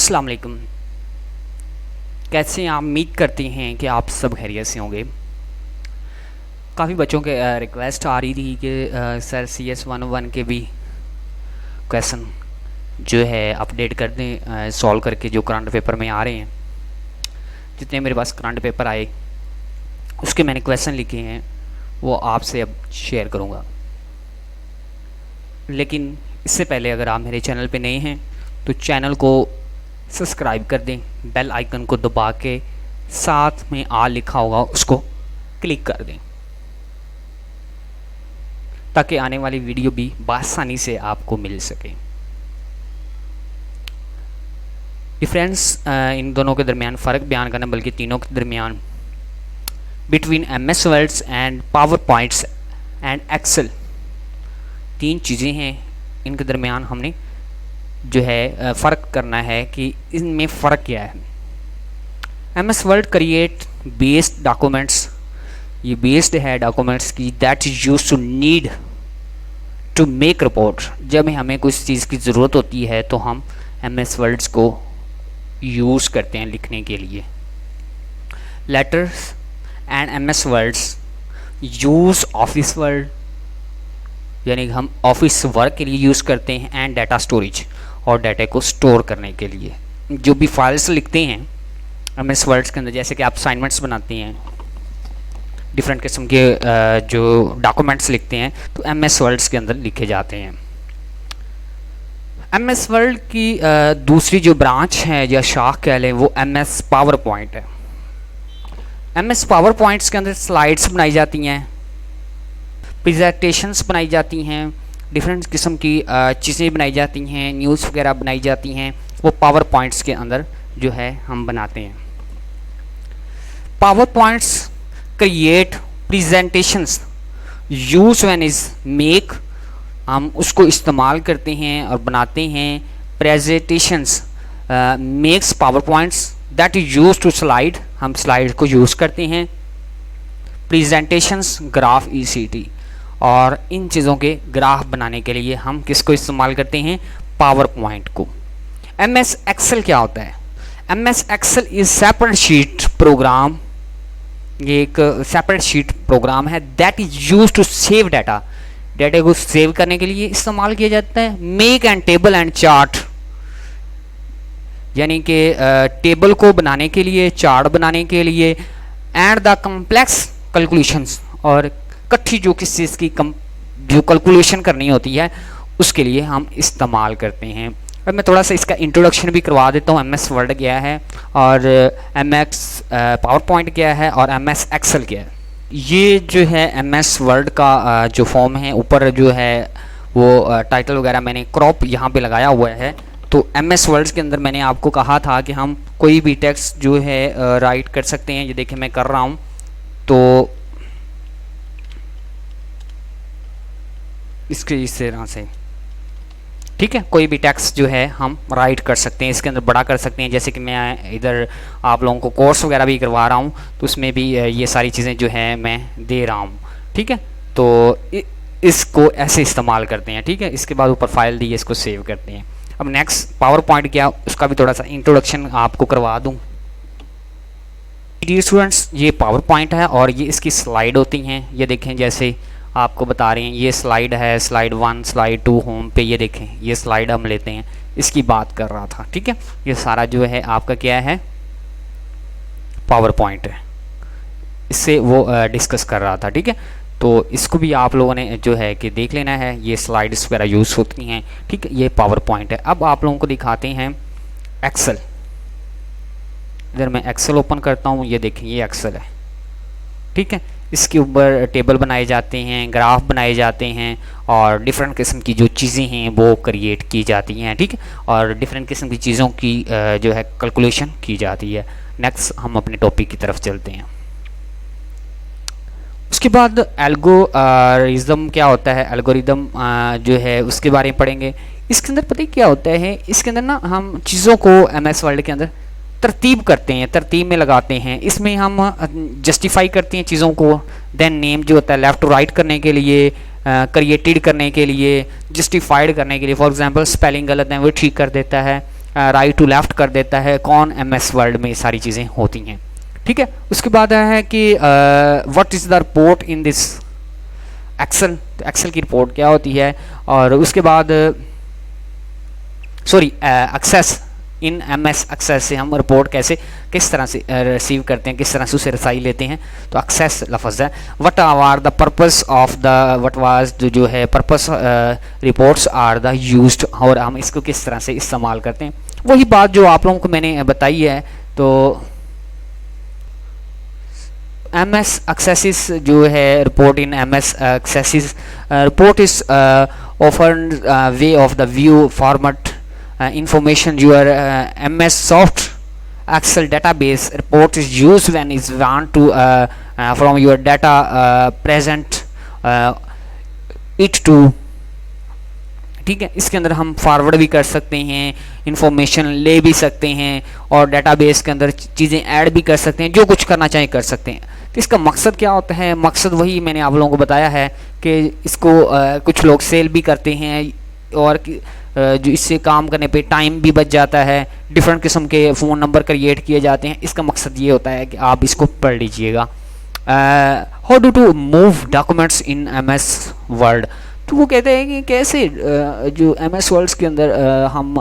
अस्सलाम वालेकुम। कैसे हैं आप? उम्मीद करते हैं कि आप सब खैरियत से होंगे। काफ़ी बच्चों के रिक्वेस्ट आ रही थी कि सर CS 101 के भी क्वेश्चन जो है अपडेट कर दें, सॉल्व करके जो करंट पेपर में आ रहे हैं। जितने मेरे पास करंट पेपर आए उसके मैंने क्वेश्चन लिखे हैं वो आपसे अब शेयर करूँगा। लेकिन इससे पहले अगर आप मेरे चैनल पे नए हैं तो चैनल को सब्सक्राइब कर दें, बेल आइकन को दबा के साथ में ऑल लिखा होगा उसको क्लिक कर दें ताकि आने वाली वीडियो भी आसानी से आपको मिल सके। डिफरेंस इन दोनों के दरमियान फ़र्क बयान करना, बल्कि तीनों के दरमियान between MS Words and PowerPoints and Excel, तीन चीज़ें हैं इनके दरमियान हमने जो है फ़र्क करना है कि इनमें फ़र्क क्या है। MS Word create based documents, ये बेस्ड है डॉक्यूमेंट्स की, that is use to need to make report. जब हमें कुछ चीज़ की ज़रूरत होती है तो हम MS वर्ड्स को यूज़ करते हैं लिखने के लिए। Letters and MS words use office word, यानी हम ऑफिस वर्क के लिए यूज़ करते हैं, एंड डाटा स्टोरेज, और डाटा को स्टोर करने के लिए। जो भी फाइल्स लिखते हैं MS वर्ड्स के अंदर, जैसे कि आप असाइनमेंट्स बनाते हैं, डिफरेंट किस्म के जो डॉक्यूमेंट्स लिखते हैं तो MS वर्ड्स के अंदर लिखे जाते हैं। MS वर्ड की दूसरी जो ब्रांच है या शाख कह लें वो MS पावर पॉइंट है। MS पावर पॉइंट्स के अंदर स्लाइड्स बनाई जाती हैं, प्रेजेंटेशंस बनाई जाती हैं, डिफरेंट किस्म की चीज़ें बनाई जाती हैं, न्यूज़ वगैरह बनाई जाती हैं, वो पावर पॉइंट्स के अंदर जो है हम बनाते हैं। PowerPoints create presentations use when is make, हम उसको इस्तेमाल करते हैं और बनाते हैं। Presentations makes PowerPoints that is use to slide, हम स्लाइड को यूज़ करते हैं। प्रेजेंटेशंस ग्राफ ECT, और इन चीज़ों के ग्राफ बनाने के लिए हम किसको इस्तेमाल करते हैं? पावर पॉइंट को। MS एक्सेल क्या होता है? MS Excel is separate sheet program, ये एक सेपरेट शीट प्रोग्राम है that is use to save data, data को सेव करने के लिए इस्तेमाल किया जाता है। Make and table and chart, यानी कि टेबल को बनाने के लिए, चार्ट बनाने के लिए, एंड द कम्प्लेक्स कैलकुलेशंस, और इकट्ठी जो किस चीज़ की जो कैलकुलेशन करनी होती है उसके लिए हम इस्तेमाल करते हैं। अब मैं थोड़ा सा इसका इंट्रोडक्शन भी करवा देता हूँ। MS वर्ड क्या है और MS पावर पॉइंट क्या है और MS एक्सेल क्या है। ये जो है MS वर्ड का जो फॉर्म है, ऊपर जो है वो टाइटल वगैरह मैंने क्रॉप यहाँ पे लगाया हुआ है। तो MS वर्ड्स के अंदर मैंने आपको कहा था कि हम कोई भी टेक्स्ट जो है राइट कर सकते हैं। ये देखिए मैं कर रहा हूँ, तो इस तरह से, ठीक है, कोई भी टेक्स्ट जो है हम राइट कर सकते हैं, इसके अंदर बड़ा कर सकते हैं। जैसे कि मैं इधर आप लोगों को कोर्स वगैरह भी करवा रहा हूँ तो उसमें भी ये सारी चीज़ें जो है मैं दे रहा हूँ, ठीक है। तो इसको ऐसे इस्तेमाल करते हैं, ठीक है। इसके बाद ऊपर फाइल दी है, इसको सेव करते हैं। अब नेक्स्ट पावर पॉइंट क्या, उसका भी थोड़ा सा इंट्रोडक्शन आपको करवा दूँ। डियर स्टूडेंट्स, ये पावर पॉइंट है और ये इसकी स्लाइड होती हैं। ये देखें, जैसे आपको बता रहे हैं, ये स्लाइड है, स्लाइड 1, स्लाइड 2 होम पे, ये देखें ये स्लाइड हम लेते हैं, इसकी बात कर रहा था, ठीक है। ये सारा जो है आपका क्या है? पावर पॉइंट है, इससे वो डिस्कस कर रहा था, ठीक है। तो इसको भी आप लोगों ने जो है कि देख लेना है, ये स्लाइड्स वगैरह यूज़ होती हैं, ठीक है। ये पावर पॉइंट है। अब आप लोगों को दिखाते हैं एक्सेल। इधर मैं एक्सेल ओपन करता हूँ, ये देखें ये एक्सेल है, ठीक है। इसके ऊपर टेबल बनाए जाते हैं, ग्राफ बनाए जाते हैं, और डिफरेंट किस्म की जो चीज़ें हैं वो क्रिएट की जाती हैं, ठीक है। और डिफरेंट किस्म की चीज़ों की जो है कैलकुलेशन की जाती है। नेक्स्ट हम अपने टॉपिक की तरफ चलते हैं। उसके बाद एल्गोरिज्म क्या होता है? एल्गोरिदम जो है उसके बारे में पढ़ेंगे। इसके अंदर पता ही क्या होता है? इसके अंदर ना हम चीज़ों को MS वर्ड के अंदर तरतीब करते हैं, तरतीब में लगाते हैं। इसमें हम जस्टिफाई करते हैं चीज़ों को, देन नेम जो होता है लेफ़्ट टू राइट करने के लिए, क्रिएटेड करने के लिए, जस्टिफाइड करने के लिए। फॉर एग्जांपल स्पेलिंग गलत है वो ठीक कर देता है, राइट टू लेफ्ट कर देता है, कौन MS वर्ड में सारी चीज़ें होती हैं। ठीक है, उसके बाद है कि what is the report in this Excel, तो एक्सेल की रिपोर्ट क्या होती है, और उसके बाद sorry access, in MS Access से हम रिपोर्ट कैसे किस तरह से रिसीव करते हैं, किस तरह से उसे रसाई लेते हैं, तो एक्सेस लफ्ज़ है। What are the purpose of the, what was जो है purpose, reports are the used, और हम इसको किस तरह से इस्तेमाल करते हैं, वही बात जो आप लोगों को मैंने बताई है। तो MS एक्सेसिस जो है report in MS axes, report is often way of the view format information your MS soft Excel database report is used when is want to from your data present it to, ठीक है। इसके अंदर हम forward भी कर सकते हैं, information ले भी सकते हैं, और डेटाबेस के अंदर चीज़ें ऐड भी कर सकते हैं, जो कुछ करना चाहें कर सकते हैं। तो इसका मकसद क्या होता है, मकसद वही मैंने आप लोगों को बताया है कि इसको कुछ लोग सेल भी करते हैं, और जो इससे काम करने पे टाइम भी बच जाता है, डिफरेंट किस्म के फ़ोन नंबर क्रिएट किए जाते हैं। इसका मकसद ये होता है कि आप इसको पढ़ लीजिएगा। How do to move documents in MS Word, तो वो कहते हैं कि कैसे जो MS वर्ड्स के अंदर हम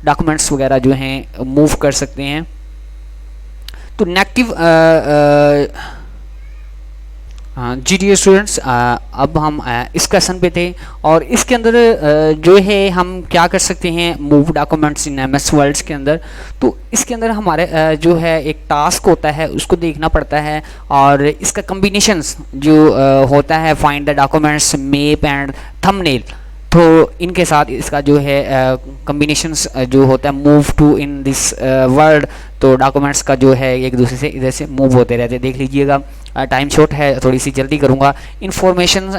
डॉक्यूमेंट्स वगैरह जो हैं मूव कर सकते हैं। तो नेगेटिव जी डी स्टूडेंट्स, अब हम इस क्वेश्चन पे थे, और इसके अंदर जो है हम क्या कर सकते हैं, move documents in MS words के अंदर। तो इसके अंदर हमारे जो है एक टास्क होता है, उसको देखना पड़ता है, और इसका कम्बिनेशंस जो होता है, find the documents, map and thumbnail, तो इनके साथ इसका जो है कम्बिनेशंस जो होता है, move to in this Word, तो डॉक्यूमेंट्स का जो है एक दूसरे से इधर से मूव होते रहते हैं। देख लीजिएगा, टाइम शॉर्ट है, थोड़ी सी जल्दी करूँगा। इंफॉर्मेशन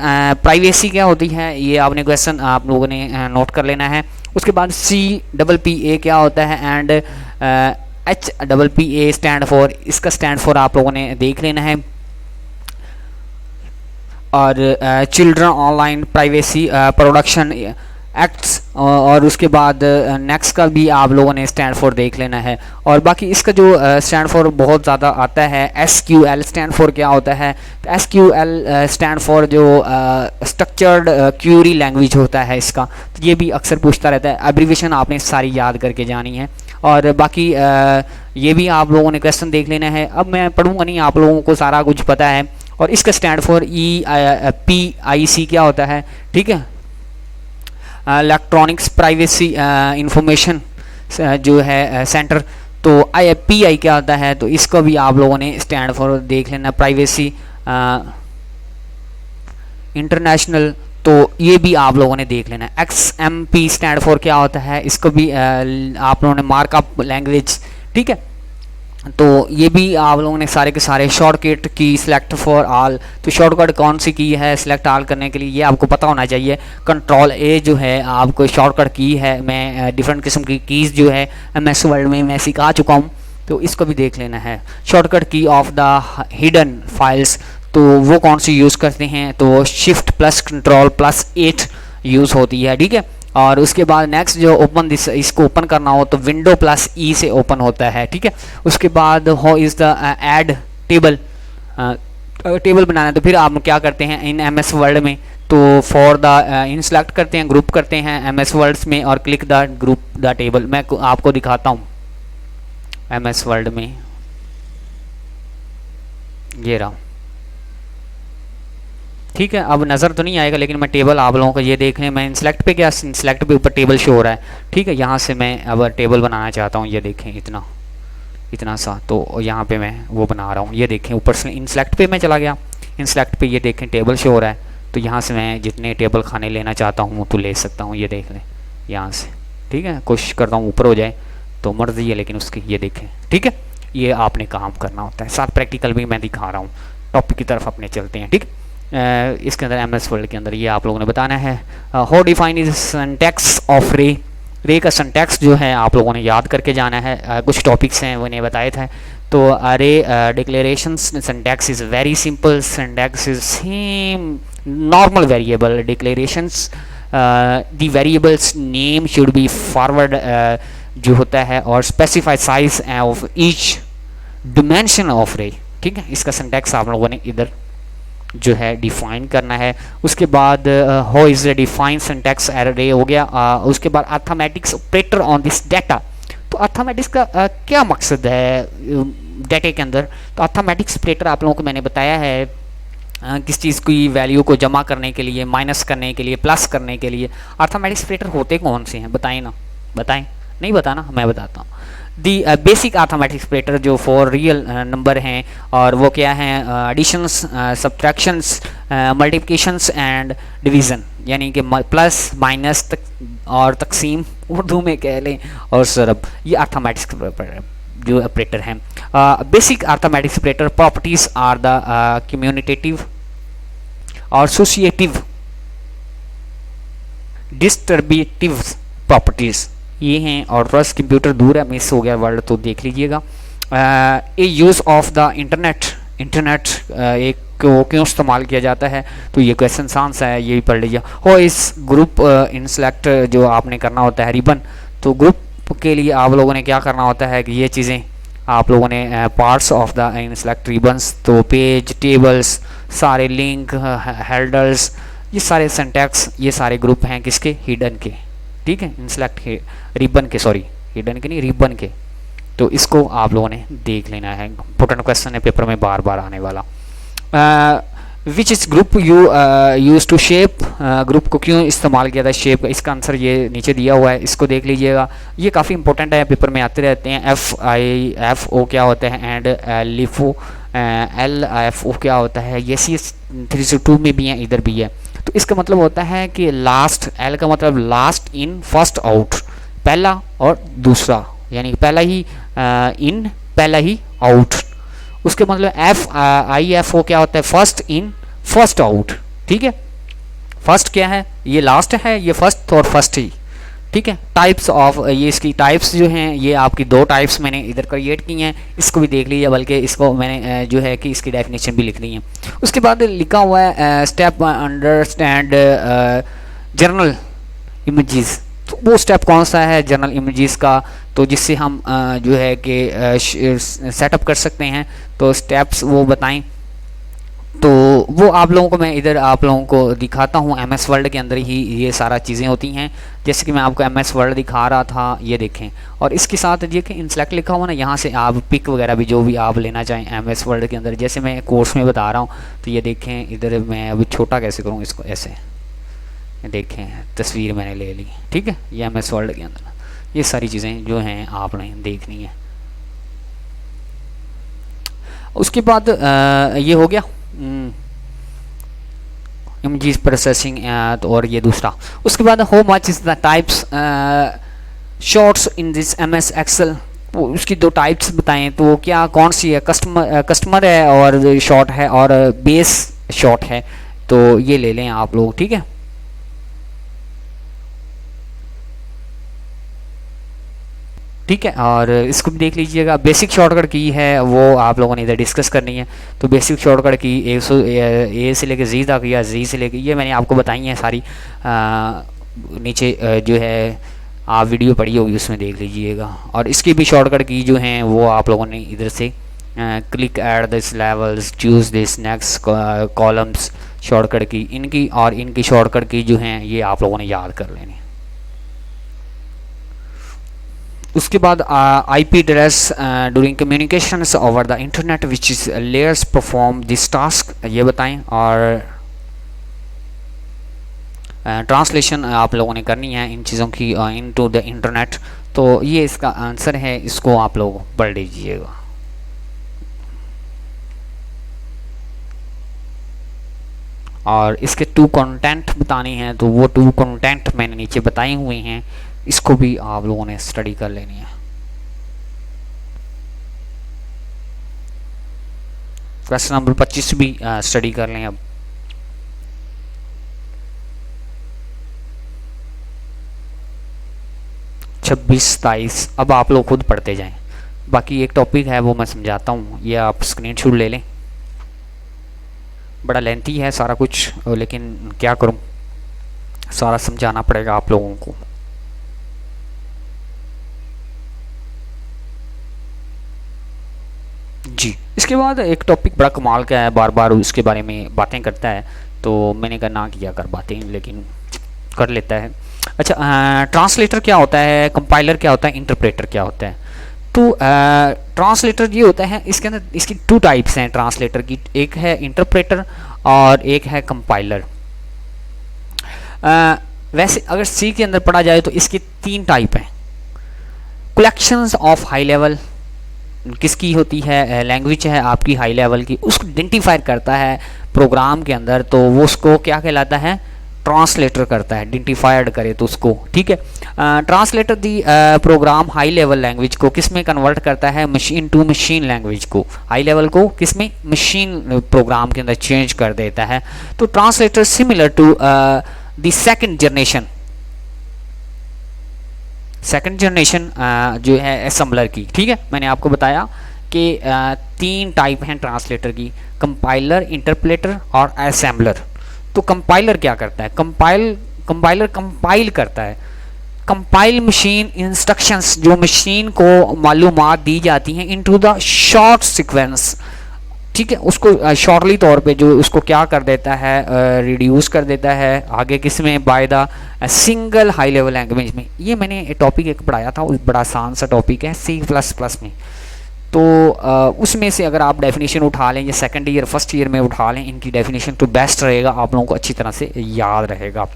प्राइवेसी क्या होती है, ये आपने क्वेश्चन आप लोगों ने नोट कर लेना है। उसके बाद CPPA क्या होता है, एंड HPPA स्टैंड फॉर, इसका स्टैंड फॉर आप लोगों ने देख लेना है। और children online privacy production acts, और उसके बाद नेक्स्ट का भी आप लोगों ने स्टैंड फॉर देख लेना है। और बाकी इसका जो स्टैंड फॉर बहुत ज़्यादा आता है, SQL स्टैंड फॉर क्या होता है, तो SQL स्टैंड फॉर जो स्ट्रक्चर्ड क्यूरी लैंग्वेज होता है इसका, तो ये भी अक्सर पूछता रहता है। एब्रीविएशन आपने सारी याद करके जानी है, और बाकी ये भी आप लोगों ने क्वेश्चन देख लेना है। अब मैं पढ़ूँगा नहीं, आप लोगों को सारा कुछ पता है। और इसका स्टैंड फॉर EPIC क्या होता है, ठीक है, इलेक्ट्रॉनिक्स प्राइवेसी इंफॉर्मेशन जो है सेंटर। तो PI क्या होता है, तो इसको भी आप लोगों ने स्टैंड फॉर देख लेना, प्राइवेसी इंटरनेशनल, तो ये भी आप लोगों ने देख लेना। XMP स्टैंड फॉर क्या होता है, इसको भी आप लोगों ने मार्कअप लैंग्वेज, ठीक है। तो ये भी आप लोगों ने सारे के सारे शॉर्टकट की सिलेक्ट फॉर ऑल, तो शॉर्टकट कौन सी की है सिलेक्ट ऑल करने के लिए, ये आपको पता होना चाहिए। कंट्रोल A जो है आपको शॉर्टकट की है, मैं डिफरेंट किस्म की कीज़ जो है MS वर्ड में मैं सिखा चुका हूँ, तो इसको भी देख लेना है। शॉर्टकट की ऑफ द हिडन फाइल्स, तो वो कौन सी यूज़ करते हैं, तो shift plus control plus 8 use होती है, ठीक है। और उसके बाद नेक्स्ट जो ओपन दिस, इसको ओपन करना हो तो विंडो प्लस E से ओपन होता है, ठीक है। उसके बाद how is the add table, table बनाना है तो फिर आप क्या करते हैं इन MS वर्ड में, तो फॉर द इन सेलेक्ट करते हैं, ग्रुप करते हैं MS वर्ड्स में, और click the group the table. मैं आपको दिखाता हूँ MS वर्ड में, ये रहा, ठीक है। अब नज़र तो नहीं आएगा, लेकिन मैं टेबल आप लोगों को ये देख लें, मैं सेलेक्ट पे गया, सेलेक्ट पे ऊपर टेबल शो हो रहा है, ठीक है। यहाँ से मैं अब टेबल बनाना चाहता हूँ, ये देखें इतना इतना सा, तो यहाँ पे मैं वो बना रहा हूँ, ये देखें ऊपर से इन सेलेक्ट पे मैं चला गया, इन सेलेक्ट पे ये देखें टेबल शो हो रहा है, तो यहाँ से मैं जितने टेबल खाने लेना चाहता हूँ तो ले सकता हूँ, ये देख लें यहाँ से, ठीक है। कोशिश करता हूँ ऊपर हो जाए, तो मर्जी है लेकिन उसकी, ये देखें, ठीक है। ये आपने काम करना होता है, साथ प्रैक्टिकल भी मैं दिखा रहा हूँ। टॉपिक की तरफ अपने चलते हैं, ठीक है। इसके अंदर MS वर्ड के अंदर ये आप लोगों ने बताना है। How define is syntax of रे, रे का सिंटैक्स जो है आप लोगों ने याद करके जाना है। कुछ टॉपिक्स हैं वो ने बताए थे, तो रे declarations syntax is very simple, syntax is same normal variable declarations, the variables name should be forward जो होता है, और specify size of each dimension of रे। ठीक है, इसका सिंटैक्स आप लोगों ने इधर जो है डिफाइन करना है। उसके बाद how is define syntax array हो गया। उसके बाद arithmetics operator on this data. तो अर्थमेटिक्स का क्या मकसद है डाटा के अंदर? तो अर्थमेटिक्स ऑपरेटर आप लोगों को मैंने बताया है किस चीज़ की वैल्यू को जमा करने के लिए, माइनस करने के लिए, प्लस करने के लिए। अर्थमेटिक्स ऑपरेटर होते कौन से हैं बताएं ना, बताएं। नहीं बताना, मैं बताता हूँ। दी बेसिक अर्थमेटिक्स ऑपरेटर जो फॉर रियल नंबर हैं, और वो क्या हैं? Additions, subtractions, multiplications and division, यानी कि प्लस माइनस और तकसीम उर्दू में कह लें, और सरब, ये अर्थमेटिक्स जो ऑपरेटर हैं। Basic arithmetics operator properties are the commutative और एसोसिएटिव डिस्ट्रीब्यूटिव प्रॉपर्टीज ये हैं। और फर्स्ट कंप्यूटर दूर है, मिस हो गया वर्ड तो देख लीजिएगा। ए यूज़ ऑफ द इंटरनेट एक को क्यों इस्तेमाल किया जाता है? तो ये क्वेश्चन आंसर है, ये भी पढ़ लीजिए। हो इस ग्रुप इन सेलेक्ट जो आपने करना होता है रिबन, तो ग्रुप के लिए आप लोगों ने क्या करना होता है कि ये चीज़ें आप लोगों ने parts of the in select ribbons, तो पेज, टेबल्स, सारे लिंक, हेडर्स, ये सारे सिंटैक्स, ये सारे ग्रुप हैं किसके? हिडन के। ठीक है, इन सेलेक्ट रिबन के, सॉरी हिडन के नहीं, रिबन के। तो इसको आप लोगों ने देख लेना है, इंपॉर्टेंट क्वेश्चन है, पेपर में बार बार आने वाला। Which is group you use to shape, group को क्यों इस्तेमाल किया था शेप का? इसका आंसर ये नीचे दिया हुआ है, इसको देख लीजिएगा। ये काफ़ी इंपॉर्टेंट है, पेपर में आते रहते हैं। FIFO क्या होता है, एंड LIFO LIFO क्या होता है, ये CS302 में भी है, इधर भी है। तो इसका मतलब होता है कि लास्ट, L का मतलब लास्ट इन फर्स्ट आउट, पहला और दूसरा, यानी पहला ही इन, पहला ही आउट। उसके मतलब FIFO क्या होता है? First in first out. ठीक है, फर्स्ट क्या है? ये लास्ट है, ये फर्स्ट और फर्स्ट ही। ठीक है, टाइप्स ऑफ, ये इसकी टाइप्स जो हैं, ये आपकी दो टाइप्स मैंने इधर क्रिएट की हैं, इसको भी देख लीजिए, बल्कि इसको मैंने जो है कि इसकी डेफिनेशन भी लिख ली है। उसके बाद लिखा हुआ है स्टेप अंडरस्टैंड जनरल इमेजेस। तो वो स्टेप कौन सा है जनरल इमेजेस का? तो जिससे हम जो है कि सेटअप कर सकते हैं, तो स्टेप्स वो बताएं। तो वो आप लोगों को मैं इधर आप लोगों को दिखाता हूँ। MS वर्ल्ड के अंदर ही ये सारा चीज़ें होती हैं, जैसे कि मैं आपको MS वर्ल्ड दिखा रहा था, ये देखें। और इसके साथ ये कि इन सेलेक्ट लिखा हुआ ना, यहाँ से आप पिक वगैरह भी जो भी आप लेना चाहें MS वर्ल्ड के अंदर, जैसे मैं कोर्स में बता रहा हूँ। तो ये देखें, इधर मैं अभी छोटा कैसे करूँ इसको, ऐसे देखें, तस्वीर मैंने ले ली। ठीक है, ये MS वर्ल्ड के अंदर ये सारी चीज़ें जो हैं आपने देखनी है। उसके बाद ये हो गया इमेज प्रोसेसिंग, और ये दूसरा। उसके बाद how much is the types shorts in this MS Excel, उसकी दो टाइप्स बताएं। तो क्या कौन सी है? कस्टमर है और शॉर्ट है, और बेस शॉर्ट है। तो ये ले लें आप लोग। ठीक है, ठीक है, और इसको भी देख लीजिएगा। बेसिक शॉर्टकट की है वो आप लोगों ने इधर डिस्कस करनी है। तो बेसिक शॉर्टकट की A से लेके Z तक, या Z से लेके, ये मैंने आपको बताई हैं सारी। नीचे जो है आप वीडियो पढ़ी होगी, उसमें देख लीजिएगा। और इसकी भी शॉर्टकट की जो हैं वो आप लोगों ने इधर से click at this levels, choose this next columns, shortcut की इनकी और इनकी शॉर्टकट की जो हैं ये आप लोगों ने याद कर लेनी। उसके बाद IP address during communications over the internet which is layers perform this task, ये बताएं। और ट्रांसलेशन आप लोगों ने करनी है इन चीज़ों की इनटू द इंटरनेट। तो ये इसका आंसर है, इसको आप लोग पढ़ लीजिएगा। और इसके 2 कंटेंट बताने हैं, तो वो 2 कंटेंट मैंने नीचे बताए हुए हैं, इसको भी आप लोगों ने स्टडी कर लेनी है। क्वेश्चन नंबर 25 भी स्टडी कर लें। अब 26, 23 अब आप लोग खुद पढ़ते जाएं। बाकी एक टॉपिक है वो मैं समझाता हूँ, ये आप स्क्रीनशॉट ले लें। बड़ा लेंथी है सारा कुछ, लेकिन क्या करूँ, सारा समझाना पड़ेगा आप लोगों को। जी, इसके बाद एक टॉपिक बड़ा कमाल का है, बार बार उसके बारे में बातें करता है, तो मैंने कहा ना किया कर बातें, लेकिन कर लेता है। अच्छा, ट्रांसलेटर क्या होता है, कंपाइलर क्या होता है, इंटरप्रेटर क्या होता है। तो ट्रांसलेटर ये होता है, इसके अंदर इसकी टू टाइप्स हैं ट्रांसलेटर की, एक है इंटरप्रेटर और एक है कंपाइलर। वैसे अगर सी के अंदर पढ़ा जाए तो इसकी तीन टाइप हैं। कलेक्शंस ऑफ हाई लेवल किसकी होती है, लैंग्वेज है आपकी हाई लेवल की, उसको आइडेंटिफाई करता है प्रोग्राम के अंदर, तो वो उसको क्या कहलाता है, ट्रांसलेटर करता है, आइडेंटिफाइड करे तो उसको, ठीक है। ट्रांसलेटर दी प्रोग्राम हाई लेवल लैंग्वेज को किस में कन्वर्ट करता है, मशीन टू मशीन लैंग्वेज को, हाई लेवल को किस में, मशीन प्रोग्राम के अंदर चेंज कर देता है। तो translator similar to the second generation जो है असेंबलर की, ठीक है। मैंने आपको बताया कि तीन टाइप हैं ट्रांसलेटर की, कंपाइलर, इंटरप्रेटर और असेंबलर। तो कंपाइलर क्या करता है, कंपाइलर कंपाइल करता है, कंपाइल मशीन इंस्ट्रक्शंस जो मशीन को मालूमात दी जाती हैं इनटू द शॉर्ट सीक्वेंस, ठीक है, उसको शॉर्टली तौर पे जो उसको क्या कर देता है, रिड्यूस कर देता है आगे किस में, by the single high level language में। ये मैंने टॉपिक एक पढ़ाया था, बड़ा आसान सा टॉपिक है C++ में। तो उसमें से अगर आप डेफिनेशन उठा लें, या सेकंड ईयर फर्स्ट ईयर में उठा लें इनकी डेफिनेशन, तो बेस्ट रहेगा, आप लोगों को अच्छी तरह से याद रहेगा।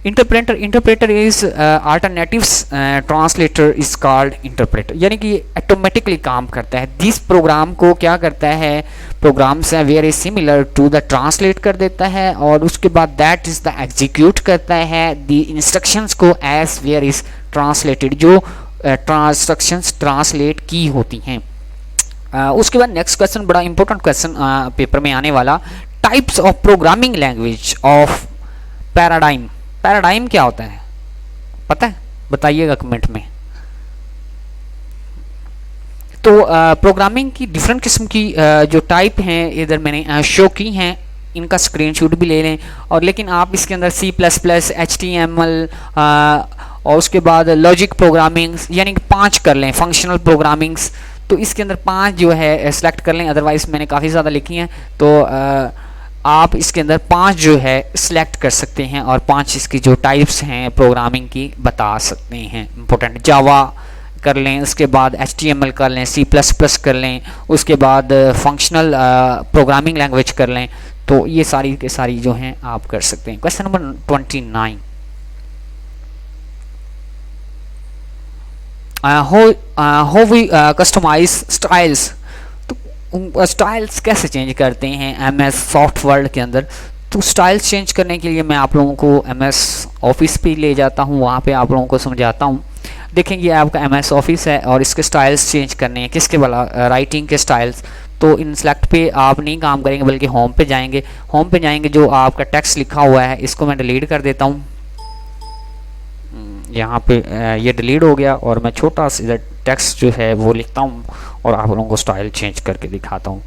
Interpreter is alternatives translator is called interpreter, यानी कि ऑटोमेटिकली काम करता है, दिस प्रोग्राम को क्या करता है, प्रोग्राम से very similar to the translate कर देता है, और उसके बाद दैट इज द एग्जीक्यूट करता है द इंस्ट्रक्शंस को एज वेयर इज ट्रांसलेटेड, जो इंस्ट्रक्शंस ट्रांसलेट की होती हैं। उसके बाद नेक्स्ट क्वेश्चन, बड़ा इंपॉर्टेंट क्वेश्चन पेपर में आने वाला, types of programming language of paradigm. Paradigm क्या होता है पता है, बताइएगा कमेंट में। तो प्रोग्रामिंग की डिफरेंट किस्म की जो टाइप हैं इधर मैंने शो की हैं, इनका स्क्रीनशॉट भी ले लें, और लेकिन आप इसके अंदर C++, HTML और उसके बाद लॉजिक प्रोग्रामिंग यानी कि 5 कर लें, फंक्शनल प्रोग्रामिंग्स, तो इसके अंदर 5 जो है सेलेक्ट कर लें, अदरवाइज मैंने काफ़ी ज़्यादा लिखी हैं, तो आप इसके अंदर 5 जो है सिलेक्ट कर सकते हैं, और 5 इसकी जो टाइप्स हैं प्रोग्रामिंग की बता सकते हैं। इंपॉर्टेंट जावा कर लें, उसके बाद HTML कर लें, C++ कर लें, उसके बाद फंक्शनल प्रोग्रामिंग लैंग्वेज कर लें, तो ये सारी के सारी जो हैं आप कर सकते हैं। Question number 29, how we customize styles। तो स्टाइल्स कैसे चेंज करते हैं MS सॉफ्टवर्ड के अंदर। तो स्टाइल्स चेंज करने के लिए मैं आप लोगों को MS ऑफिस पे ले जाता हूँ, वहाँ पे आप लोगों को समझाता हूँ। देखेंगे आपका MS ऑफिस है और इसके स्टाइल्स चेंज करने हैं, किसके वाला, राइटिंग के स्टाइल्स। तो इन सेलेक्ट पे आप नहीं काम करेंगे बल्कि होम पे जाएंगे, होम पे जाएंगे जो आपका टेक्स्ट लिखा हुआ है इसको मैं डिलीट कर देता हूँ। यहाँ पे ये डिलीट हो गया, और मैं छोटा सा इधर टेक्स्ट जो है वो लिखता हूँ और आप लोगों को स्टाइल चेंज करके दिखाता हूँ।